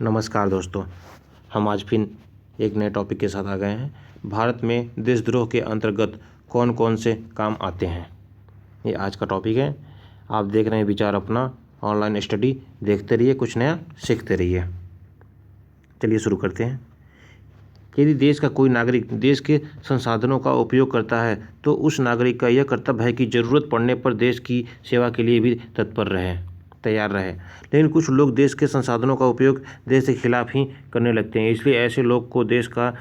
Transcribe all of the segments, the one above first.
नमस्कार दोस्तों, हम आज फिर एक नए टॉपिक के साथ आ गए हैं। भारत में देशद्रोह के अंतर्गत कौन कौन से काम आते हैं, ये आज का टॉपिक है। आप देख रहे हैं विचार अपना ऑनलाइन स्टडी, देखते रहिए, कुछ नया सीखते रहिए। चलिए शुरू करते हैं। यदि देश का कोई नागरिक देश के संसाधनों का उपयोग करता है तो उस नागरिक का यह कर्तव्य है कि ज़रूरत पड़ने पर देश की सेवा के लिए भी तैयार रहे। लेकिन कुछ लोग देश के संसाधनों का उपयोग देश के खिलाफ ही करने लगते हैं, इसलिए ऐसे लोग को देश का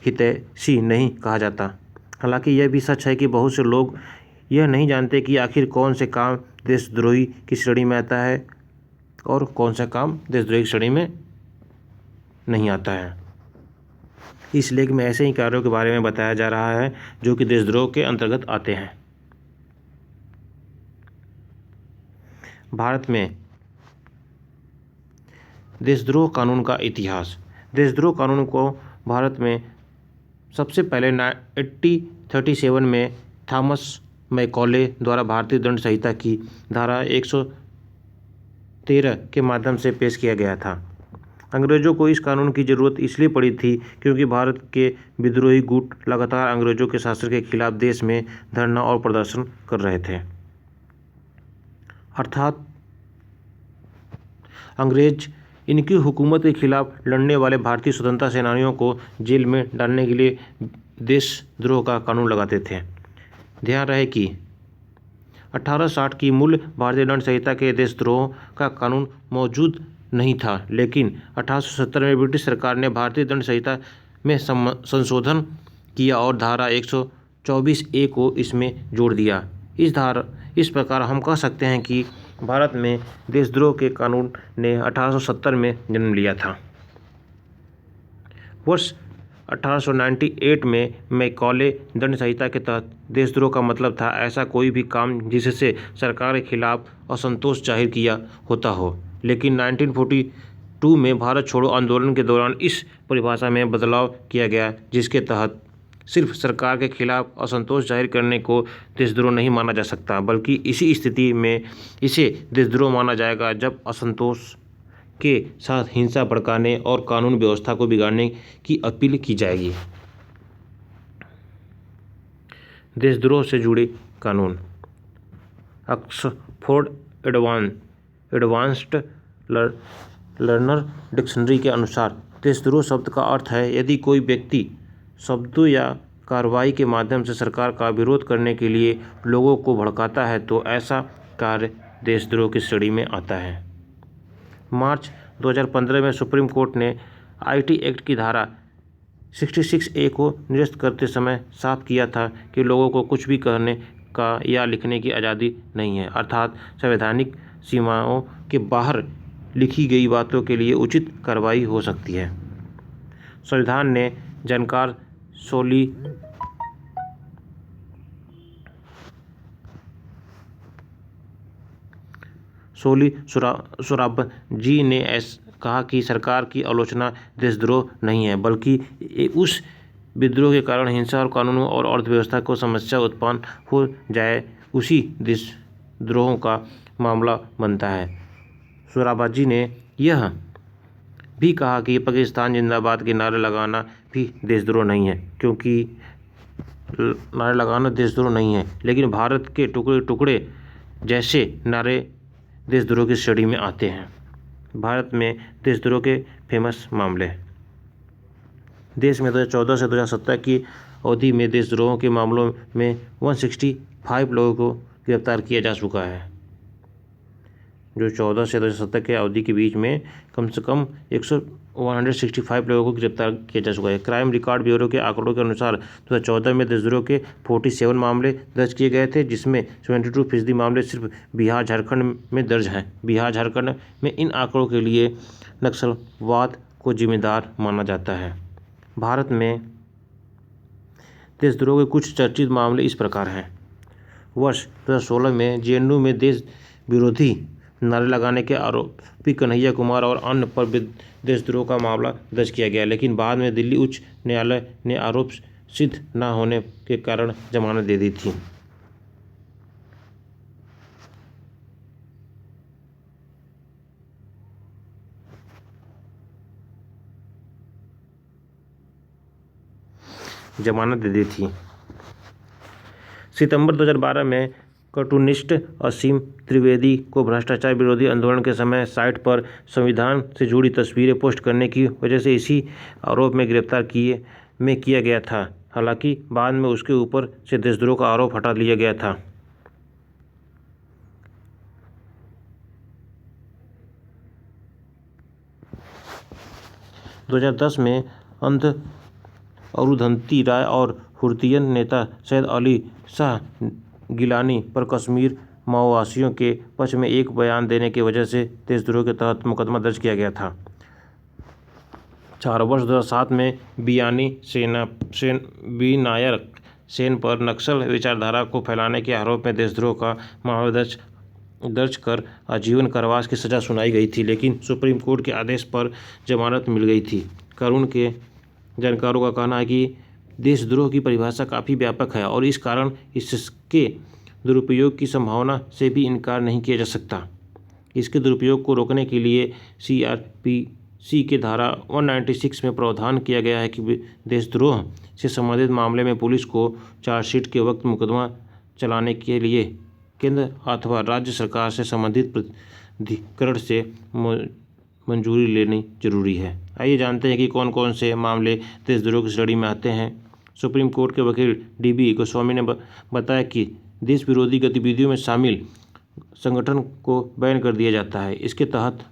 हितैषी नहीं कहा जाता। हालांकि यह भी सच है कि बहुत से लोग यह नहीं जानते कि आखिर कौन से काम देशद्रोही की श्रेणी में आता है और कौन सा काम देशद्रोही की श्रेणी में नहीं आता है। इस लेख में ऐसे ही कार्यों के बारे में बताया जा रहा है जो कि देशद्रोह के अंतर्गत आते हैं। भारत में देशद्रोह कानून का इतिहास। देशद्रोह कानून को भारत में सबसे पहले 1837 में थॉमस मैकॉले द्वारा भारतीय दंड संहिता की धारा 113 के माध्यम से पेश किया गया था। अंग्रेज़ों को इस कानून की ज़रूरत इसलिए पड़ी थी क्योंकि भारत के विद्रोही गुट लगातार अंग्रेज़ों के शासन के खिलाफ देश में धरना और प्रदर्शन कर रहे थे। अर्थात अंग्रेज इनकी हुकूमत के खिलाफ लड़ने वाले भारतीय स्वतंत्रता सेनानियों को जेल में डालने के लिए देशद्रोह का कानून लगाते थे। ध्यान रहे कि 1860 की मूल भारतीय दंड संहिता के देशद्रोह का कानून मौजूद नहीं था, लेकिन 1870 में ब्रिटिश सरकार ने भारतीय दंड संहिता में संशोधन किया और धारा 124A को इसमें जोड़ दिया। इस प्रकार हम कह सकते हैं कि भारत में देशद्रोह के कानून ने 1870 में जन्म लिया था। वर्ष 1898 में मैकॉले दंड संहिता के तहत देशद्रोह का मतलब था ऐसा कोई भी काम जिससे सरकार के खिलाफ असंतोष जाहिर किया होता हो। लेकिन 1942 में भारत छोड़ो आंदोलन के दौरान इस परिभाषा में बदलाव किया गया, जिसके तहत सिर्फ सरकार के खिलाफ असंतोष जाहिर करने को देशद्रोह नहीं माना जा सकता, बल्कि इसी स्थिति में इसे देशद्रोह माना जाएगा जब असंतोष के साथ हिंसा भड़काने और कानून व्यवस्था को बिगाड़ने की अपील की जाएगी। देशद्रोह से जुड़े कानून। ऑक्सफोर्ड एडवांस्ड लर्नर डिक्शनरी के अनुसार देशद्रोह शब्द का अर्थ है यदि कोई व्यक्ति शब्दों या कार्रवाई के माध्यम से सरकार का विरोध करने के लिए लोगों को भड़काता है तो ऐसा कार्य देशद्रोह की श्रेणी में आता है। मार्च 2015 में सुप्रीम कोर्ट ने IT एक्ट की धारा 66A को निरस्त करते समय साफ किया था कि लोगों को कुछ भी कहने का या लिखने की आज़ादी नहीं है, अर्थात संवैधानिक सीमाओं के बाहर लिखी गई बातों के लिए उचित कार्रवाई हो सकती है। संविधान ने जानकार सोराबजी ने कहा कि सरकार की आलोचना देशद्रोह नहीं है, बल्कि उस विद्रोह के कारण हिंसा और कानून और अर्थव्यवस्था को समस्या उत्पन्न हो जाए उसी देशद्रोह का मामला बनता है। सोराबजी ने यह भी कहा कि पाकिस्तान जिंदाबाद के नारे लगाना भी देशद्रोह नहीं है, लेकिन भारत के टुकड़े टुकड़े जैसे नारे देशद्रोह की श्रेणी में आते हैं। भारत में देशद्रोह के फेमस मामले। देश में 2014 से 2017 की अवधि में देशद्रोह के मामलों में 165 लोगों को गिरफ्तार किया जा चुका है। जो 14 से 2017 के अवधि के बीच में कम से कम 165 लोगों को गिरफ्तार किया जा चुका है। क्राइम रिकॉर्ड ब्यूरो के आंकड़ों के अनुसार 2014 में देशद्रोह के 47 मामले दर्ज किए गए थे, जिसमें 72% मामले सिर्फ बिहार झारखंड में दर्ज हैं। बिहार झारखंड में इन आंकड़ों के लिए नक्सलवाद को जिम्मेदार माना जाता है। भारत में देशद्रोह के कुछ चर्चित मामले इस प्रकार हैं। वर्ष 2016 में JNU में देश विरोधी नारे लगाने के आरोपी कन्हैया कुमार और अन्य पर देशद्रोह का मामला दर्ज किया गया, लेकिन बाद में दिल्ली उच्च न्यायालय ने आरोप सिद्ध न होने के कारण जमानत दे दी थी। जमानत दे दी थी। सितंबर 2012 में कार्टूनिस्ट असीम त्रिवेदी को भ्रष्टाचार विरोधी आंदोलन के समय साइट पर संविधान से जुड़ी तस्वीरें पोस्ट करने की वजह से इसी आरोप में गिरफ्तार किया गया था। हालांकि बाद में उसके ऊपर से देशद्रोह का आरोप हटा लिया गया था। दो 2010 में अंध अरुंधति राय और हुर्रियत नेता सैयद अली शाह गिलानी पर कश्मीर माओवासियों के पक्ष में एक बयान देने की वजह से देशद्रोह के तहत मुकदमा दर्ज किया गया था। 4 वर्ष 2007 में विनायक सेन पर नक्सल विचारधारा को फैलाने के आरोप में देशद्रोह का मामला दर्ज कर आजीवन कारावास की सजा सुनाई गई थी, लेकिन सुप्रीम कोर्ट के आदेश पर जमानत मिल गई थी। कानून के जानकारों का कहना है कि देशद्रोह की परिभाषा काफ़ी व्यापक है और इस कारण इसके दुरुपयोग की संभावना से भी इनकार नहीं किया जा सकता। इसके दुरुपयोग को रोकने के लिए CRPC के धारा 196 में प्रावधान किया गया है कि देशद्रोह से संबंधित मामले में पुलिस को चार्जशीट के वक्त मुकदमा चलाने के लिए केंद्र अथवा राज्य सरकार से संबंधित प्राधिकरण से मंजूरी लेनी जरूरी है। आइए जानते हैं कि कौन कौन से मामले देशद्रोह की श्रेणी में आते हैं। सुप्रीम कोर्ट के वकील DB गोस्वामी ने बताया कि देश विरोधी गतिविधियों में शामिल संगठन को बैन कर दिया जाता है। इसके तहत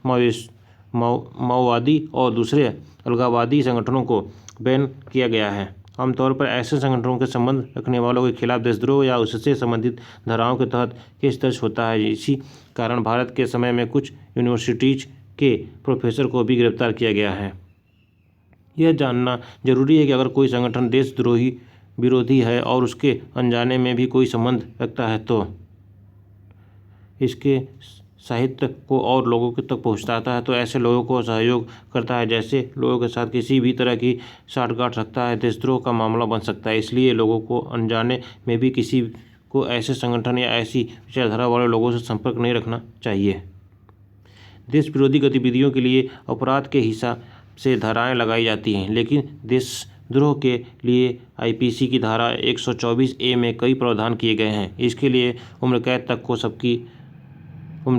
माओवादी और दूसरे अलगाववादी संगठनों को बैन किया गया है। आमतौर पर ऐसे संगठनों के संबंध रखने वालों के खिलाफ देशद्रोह या उससे संबंधित धाराओं के तहत केस दर्ज होता है। इसी कारण भारत के समय में कुछ यूनिवर्सिटीज के प्रोफेसर को भी गिरफ्तार किया गया है। यह जानना जरूरी है कि अगर कोई संगठन देशद्रोही विरोधी है और उसके अनजाने में भी कोई संबंध रखता है तो इसके साहित्य को और लोगों तक पहुंचाता है तो ऐसे लोगों को सहयोग करता है, जैसे लोगों के साथ किसी भी तरह की साठगांठ रखता है, देशद्रोह का मामला बन सकता है। इसलिए लोगों को अनजाने में भी किसी को ऐसे संगठन या ऐसी विचारधारा वाले लोगों से संपर्क नहीं रखना चाहिए। देश विरोधी गतिविधियों के लिए अपराध के हिसाब से धाराएं लगाई जाती हैं, लेकिन देशद्रोह के लिए IPC की धारा 124A में कई प्रावधान किए गए हैं। इसके लिए उम्र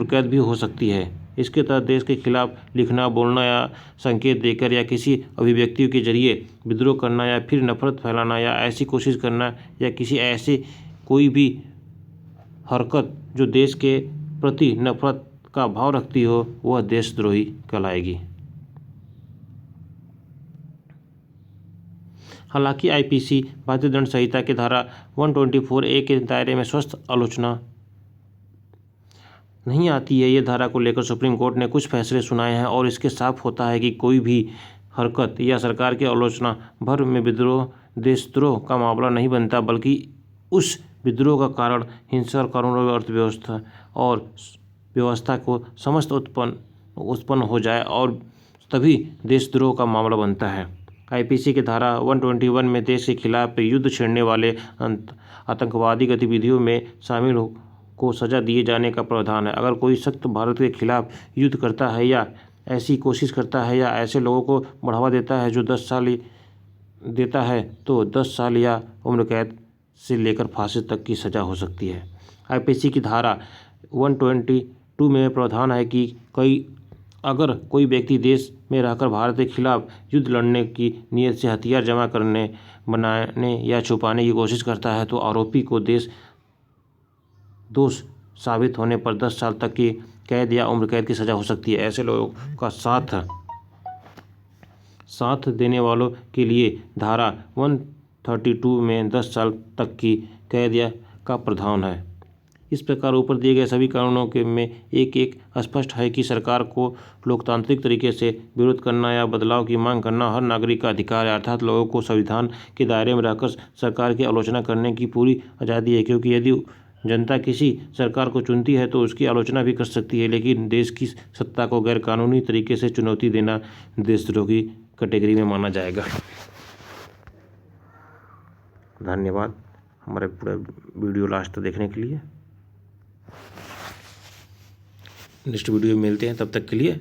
कैद भी हो सकती है। इसके तहत देश के खिलाफ लिखना, बोलना या संकेत देकर या किसी अभिव्यक्ति के जरिए विद्रोह करना या फिर नफरत फैलाना या ऐसी कोशिश करना या किसी ऐसी कोई भी हरकत जो देश के प्रति नफरत का भाव रखती हो वह देशद्रोही कहलाएगी। हालांकि IPC भारतीय दंड संहिता के धारा 124A के दायरे में स्वस्थ आलोचना नहीं आती है। ये धारा को लेकर सुप्रीम कोर्ट ने कुछ फैसले सुनाए हैं और इसके साफ होता है कि कोई भी हरकत या सरकार की आलोचना भर में देशद्रोह का मामला नहीं बनता, बल्कि उस विद्रोह का कारण हिंसा और कानून अर्थव्यवस्था और व्यवस्था को समस्त उत्पन्न हो जाए और तभी देशद्रोह का मामला बनता है। IPC की धारा 121 में देश के खिलाफ युद्ध छेड़ने वाले आतंकवादी गतिविधियों में शामिल को सजा दिए जाने का प्रावधान है। अगर कोई शख्स भारत के खिलाफ युद्ध करता है या ऐसी कोशिश करता है या ऐसे लोगों को बढ़ावा देता है जो 10 साल देता है तो 10 साल या उम्र कैद से लेकर फांसी तक की सजा हो सकती है। IPC की धारा 122 में प्रावधान है कि अगर कोई व्यक्ति देश में रहकर भारत के खिलाफ युद्ध लड़ने की नीयत से हथियार जमा करने, बनाने या छुपाने की कोशिश करता है तो आरोपी को दोष साबित होने पर 10 साल तक की कैद या उम्र कैद की सजा हो सकती है। ऐसे लोगों का साथ देने वालों के लिए धारा 132 में 10 साल तक की कैद का प्रावधान है। इस प्रकार ऊपर दिए गए सभी कानूनों में एक स्पष्ट है कि सरकार को लोकतांत्रिक तरीके से विरोध करना या बदलाव की मांग करना हर नागरिक का अधिकार है, अर्थात लोगों को संविधान के दायरे में रहकर सरकार की आलोचना करने की पूरी आज़ादी है, क्योंकि यदि जनता किसी सरकार को चुनती है तो उसकी आलोचना भी कर सकती है, लेकिन देश की सत्ता को गैरकानूनी तरीके से चुनौती देना देशद्रोह की कैटेगरी में माना जाएगा। धन्यवाद हमारे पूरे वीडियो लास्ट तक देखने के लिए। नेक्स्ट वीडियो में मिलते हैं, तब तक के लिए